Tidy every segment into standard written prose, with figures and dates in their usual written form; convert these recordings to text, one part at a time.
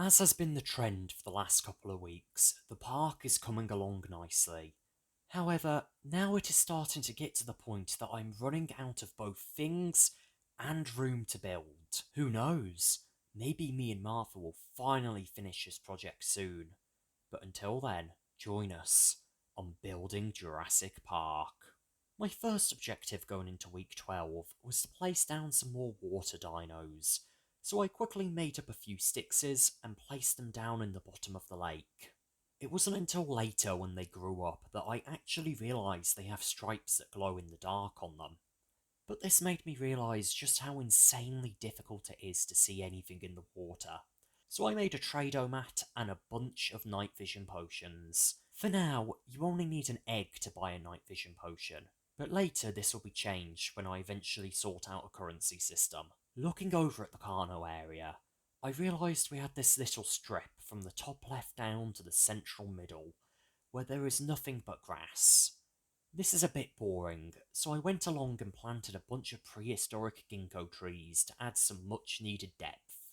As has been the trend for the last couple of weeks, the park is coming along nicely. However, now it is starting to get to the point that I'm running out of both things and room to build. Who knows? Maybe me and Martha will finally finish this project soon. But until then, join us on building Jurassic Park. My first objective going into week 12 was to place down some more water dinos, so I quickly made up a few Stixes and placed them down in the bottom of the lake. It wasn't until later when they grew up that I actually realised they have stripes that glow in the dark on them. But this made me realise just how insanely difficult it is to see anything in the water. So I made a Trado-mat and a bunch of night vision potions. For now, you only need an egg to buy a night vision potion, but later this will be changed when I eventually sort out a currency system. Looking over at the Carno area, I realised we had this little strip from the top left down to the central middle, where there is nothing but grass. This is a bit boring, so I went along and planted a bunch of prehistoric ginkgo trees to add some much needed depth.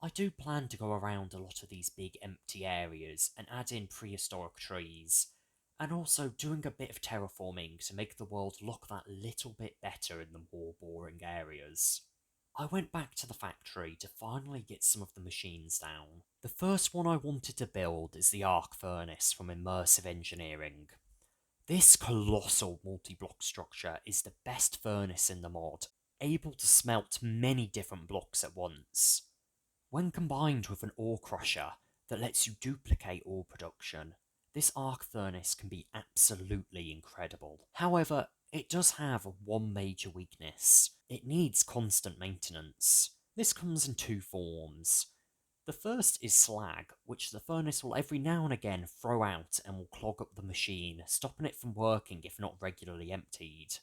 I do plan to go around a lot of these big empty areas and add in prehistoric trees, and also doing a bit of terraforming to make the world look that little bit better in the more boring areas. I went back to the factory to finally get some of the machines down. The first one I wanted to build is the arc furnace from Immersive Engineering. This colossal multi-block structure is the best furnace in the mod, able to smelt many different blocks at once. When combined with an ore crusher that lets you duplicate ore production, this arc furnace can be absolutely incredible. However, it does have one major weakness. It needs constant maintenance. This comes in two forms. The first is slag, which the furnace will every now and again throw out and will clog up the machine, stopping it from working if not regularly emptied.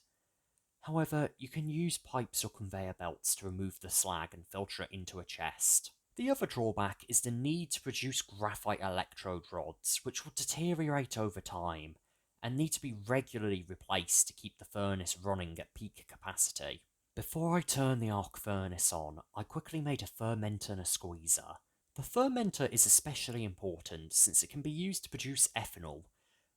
However, you can use pipes or conveyor belts to remove the slag and filter it into a chest. The other drawback is the need to produce graphite electrode rods, which will deteriorate over time, and need to be regularly replaced to keep the furnace running at peak capacity. Before I turned the arc furnace on, I quickly made a fermenter and a squeezer. The fermenter is especially important since it can be used to produce ethanol,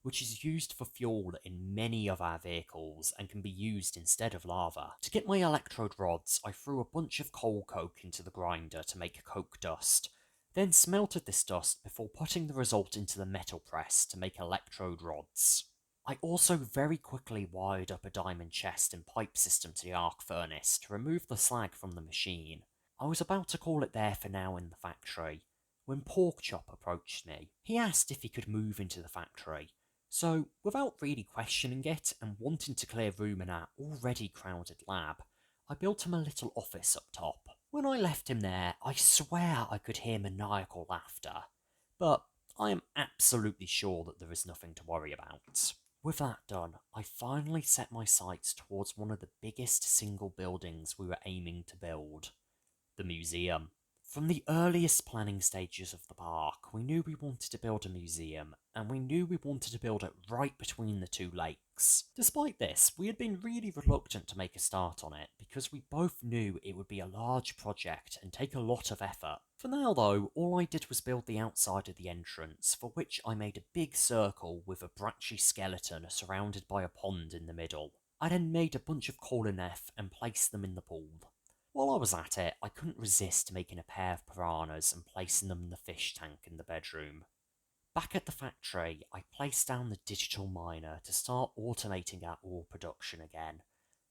which is used for fuel in many of our vehicles and can be used instead of lava. To get my electrode rods, I threw a bunch of coal coke into the grinder to make coke dust, then smelted this dust before putting the result into the metal press to make electrode rods. I also very quickly wired up a diamond chest and pipe system to the arc furnace to remove the slag from the machine. I was about to call it there for now in the factory, when Porkchop approached me. He asked if he could move into the factory, so without really questioning it and wanting to clear room in our already crowded lab, I built him a little office up top. When I left him there, I swear I could hear maniacal laughter, but I am absolutely sure that there is nothing to worry about. With that done, I finally set my sights towards one of the biggest single buildings we were aiming to build. The museum. From the earliest planning stages of the park, we knew we wanted to build a museum, and we knew we wanted to build it right between the two lakes. Despite this, we had been really reluctant to make a start on it, because we both knew it would be a large project and take a lot of effort. For now though, all I did was build the outside of the entrance, for which I made a big circle with a branchy skeleton surrounded by a pond in the middle. I then made a bunch of Kolineth and placed them in the pool. While I was at it, I couldn't resist making a pair of piranhas and placing them in the fish tank in the bedroom. Back at the factory, I placed down the digital miner to start automating our ore production again,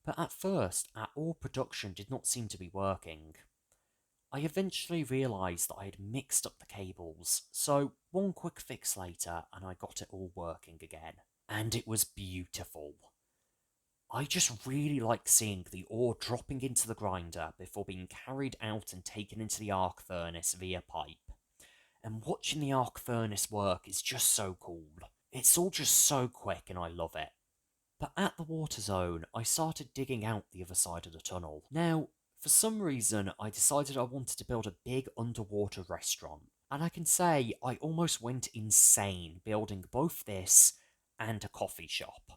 but at first our ore production did not seem to be working. I eventually realised that I had mixed up the cables, so one quick fix later and I got it all working again. And it was beautiful. I just really like seeing the ore dropping into the grinder before being carried out and taken into the arc furnace via pipe. And watching the arc furnace work is just so cool. It's all just so quick and I love it. But at the water zone, I started digging out the other side of the tunnel. Now, for some reason, I decided I wanted to build a big underwater restaurant. And I can say I almost went insane building both this and a coffee shop.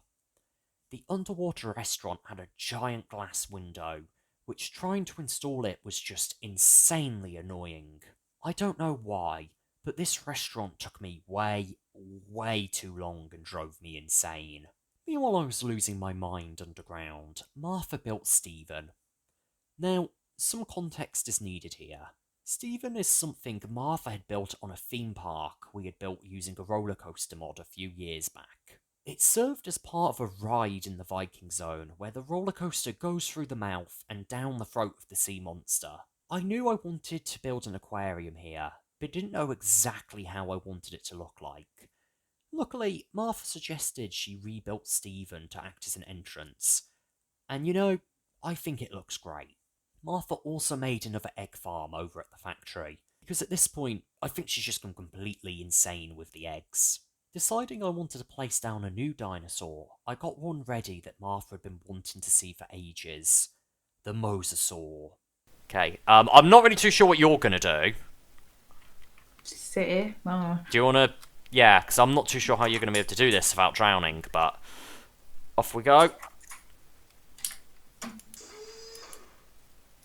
The underwater restaurant had a giant glass window, which trying to install it was just insanely annoying. I don't know why, but this restaurant took me way, way too long and drove me insane. Meanwhile, I was losing my mind underground. Martha built Stephen. Now, some context is needed here. Stephen is something Martha had built on a theme park we had built using a roller coaster mod a few years back. It served as part of a ride in the Viking Zone where the roller coaster goes through the mouth and down the throat of the sea monster. I knew I wanted to build an aquarium here, but didn't know exactly how I wanted it to look like. Luckily, Martha suggested she rebuilt Stephen to act as an entrance, and I think it looks great. Martha also made another egg farm over at the factory, because at this point, I think she's just gone completely insane with the eggs. Deciding I wanted to place down a new dinosaur, I got one ready that Martha had been wanting to see for ages. The Mosasaur. Okay, I'm not really too sure what you're gonna do. Sit here. Oh. Do you wanna... Yeah, because I'm not too sure how you're gonna be able to do this without drowning, but... Off we go.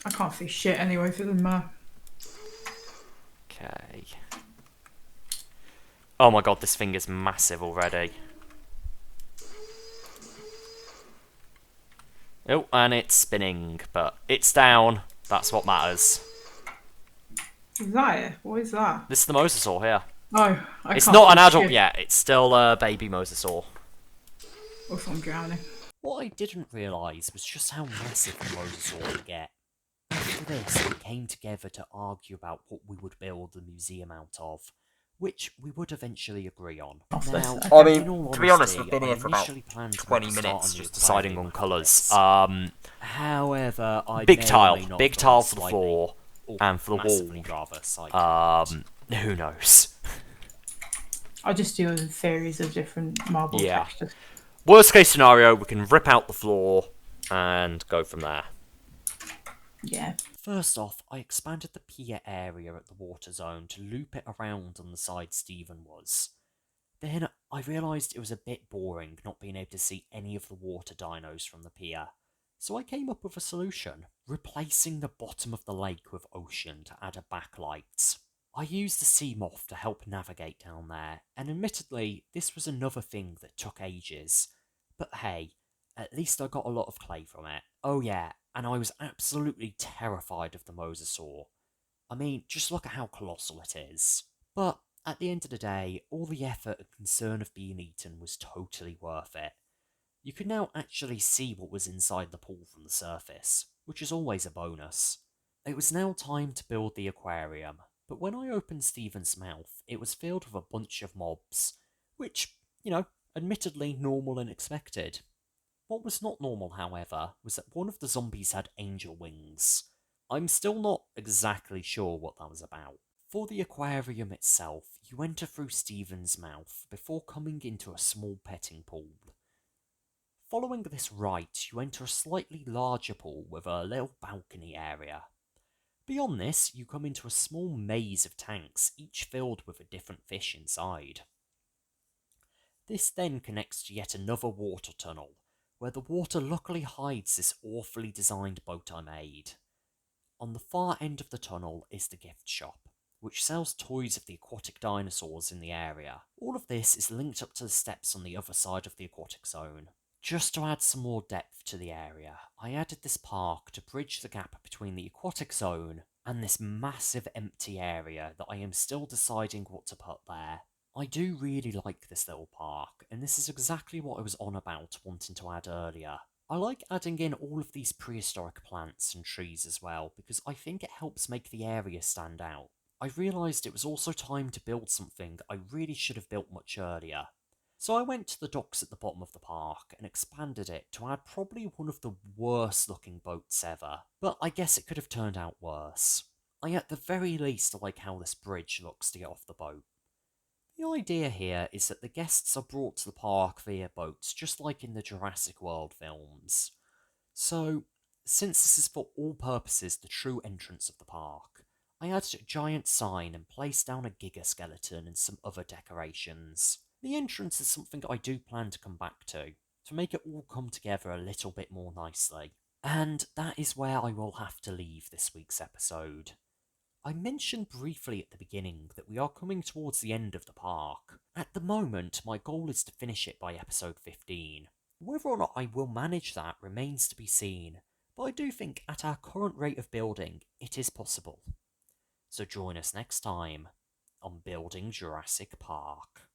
I can't see shit anyway for them. Okay. Oh my god, this thing is massive already. Oh, and it's spinning, but it's down. That's what matters. Is that it? What is that? This is the mosasaur here. Oh, It's not an adult yet. It's still a baby mosasaur. If I'm drowning. What I didn't realise was just how massive the mosasaur would get. After this, we came together to argue about what we would build the museum out of, which we would eventually agree on. Now, I mean, in all to be honest, honesty, we've been here for about 20 minutes just deciding on colours. However, I big may tile, or may not big have tile gone for the slightly floor or and for the massively wall. rather sidetracked. Who knows? I'll just do theories of different marble textures. Worst case scenario, we can rip out the floor and go from there. Yeah. First off, I expanded the pier area at the water zone to loop it around on the side Stephen was. Then I realised it was a bit boring not being able to see any of the water dinos from the pier, so I came up with a solution, replacing the bottom of the lake with ocean to add a backlight. I used the sea moth to help navigate down there, and admittedly, this was another thing that took ages. But hey, at least I got a lot of clay from it. Oh yeah, and I was absolutely terrified of the mosasaur. I mean, just look at how colossal it is. But at the end of the day, all the effort and concern of being eaten was totally worth it. You could now actually see what was inside the pool from the surface, which is always a bonus. It was now time to build the aquarium, but when I opened Stephen's mouth, it was filled with a bunch of mobs, which, admittedly normal and expected. What was not normal, however, was that one of the zombies had angel wings. I'm still not exactly sure what that was about. For the aquarium itself, you enter through Stephen's mouth before coming into a small petting pool. Following this rite, you enter a slightly larger pool with a little balcony area. Beyond this, you come into a small maze of tanks, each filled with a different fish inside. This then connects to yet another water tunnel, where the water luckily hides this awfully designed boat I made. On the far end of the tunnel is the gift shop, which sells toys of the aquatic dinosaurs in the area. All of this is linked up to the steps on the other side of the aquatic zone. Just to add some more depth to the area, I added this park to bridge the gap between the aquatic zone and this massive empty area that I am still deciding what to put there. I do really like this little park, and this is exactly what I was on about wanting to add earlier. I like adding in all of these prehistoric plants and trees as well, because I think it helps make the area stand out. I realised it was also time to build something I really should have built much earlier. So I went to the docks at the bottom of the park and expanded it to add probably one of the worst looking boats ever, but I guess it could have turned out worse. I at the very least like how this bridge looks to get off the boat. The idea here is that the guests are brought to the park via boats, just like in the Jurassic World films. So, since this is for all purposes the true entrance of the park, I added a giant sign and placed down a giga skeleton and some other decorations. The entrance is something I do plan to come back to make it all come together a little bit more nicely. And that is where I will have to leave this week's episode. I mentioned briefly at the beginning that we are coming towards the end of the park. At the moment, my goal is to finish it by episode 15. Whether or not I will manage that remains to be seen, but I do think at our current rate of building, it is possible. So join us next time on Building Jurassic Park.